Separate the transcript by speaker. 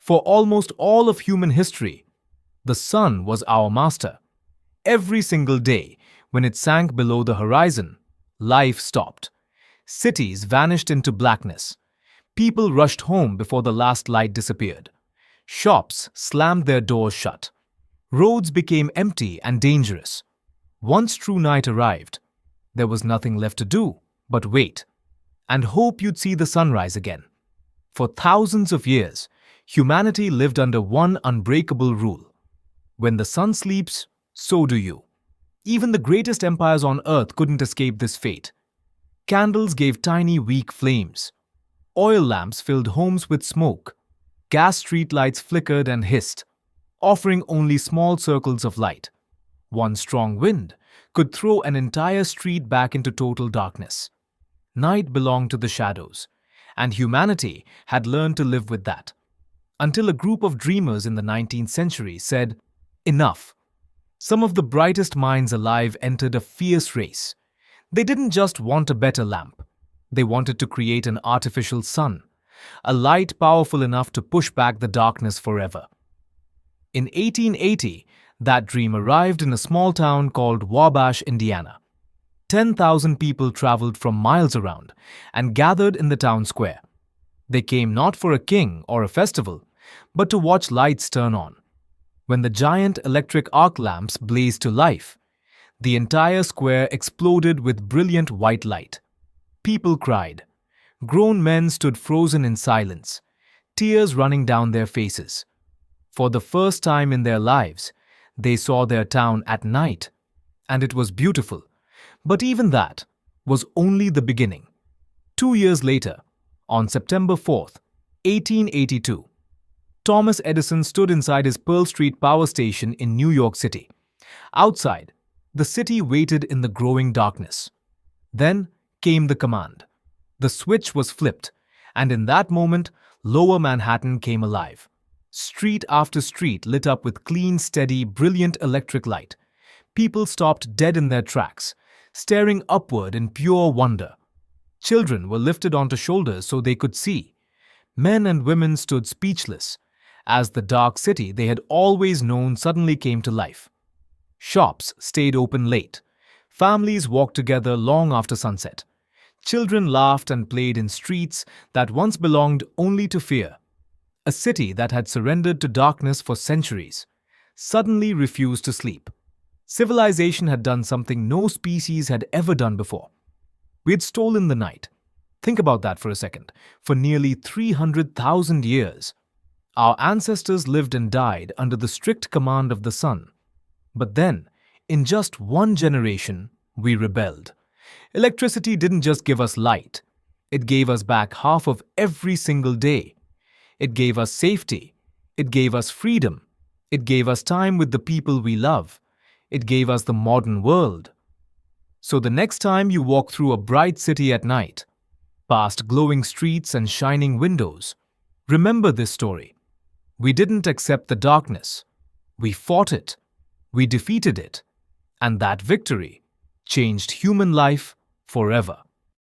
Speaker 1: For almost all of human history, the sun was our master. Every single day, when it sank below the horizon, life stopped. Cities vanished into blackness. People rushed home before the last light disappeared. Shops slammed their doors shut. Roads became empty and dangerous. Once true night arrived, there was nothing left to do but wait and hope you'd see the sunrise again. For thousands of years, humanity lived under one unbreakable rule. When the sun sleeps, so do you. Even the greatest empires on earth couldn't escape this fate. Candles gave tiny, weak flames. Oil lamps filled homes with smoke. Gas streetlights flickered and hissed, offering only small circles of light. One strong wind could throw an entire street back into total darkness. Night belonged to the shadows, and humanity had learned to live with that. Until a group of dreamers in the 19th century said, "Enough." Some of the brightest minds alive entered a fierce race. They didn't just want a better lamp. They wanted to create an artificial sun, a light powerful enough to push back the darkness forever. In 1880, that dream arrived in a small town called Wabash, Indiana. 10,000 people traveled from miles around and gathered in the town square. They came not for a king or a festival, but to watch lights turn on. When the giant electric arc lamps blazed to life, the entire square exploded with brilliant white light. People cried. Grown men stood frozen in silence, tears running down their faces. For the first time in their lives, they saw their town at night, and it was beautiful. But even that was only the beginning. 2 years later, on September 4th, 1882, Thomas Edison stood inside his Pearl Street power station in New York City. Outside, the city waited in the growing darkness. Then came the command. The switch was flipped, and in that moment, Lower Manhattan came alive. Street after street lit up with clean, steady, brilliant electric light. People stopped dead in their tracks, staring upward in pure wonder. Children were lifted onto shoulders so they could see. Men and women stood speechless, as the dark city they had always known suddenly came to life. Shops stayed open late. Families walked together long after sunset. Children laughed and played in streets that once belonged only to fear. A city that had surrendered to darkness for centuries suddenly refused to sleep. Civilization had done something no species had ever done before. We had stolen the night. Think about that for a second. For nearly 300,000 years, our ancestors lived and died under the strict command of the sun. But then, in just one generation, we rebelled. Electricity didn't just give us light. It gave us back half of every single day. It gave us safety. It gave us freedom. It gave us time with the people we love. It gave us the modern world. So the next time you walk through a bright city at night, past glowing streets and shining windows, remember this story. We didn't accept the darkness. We fought it. We defeated it. And that victory changed human life forever.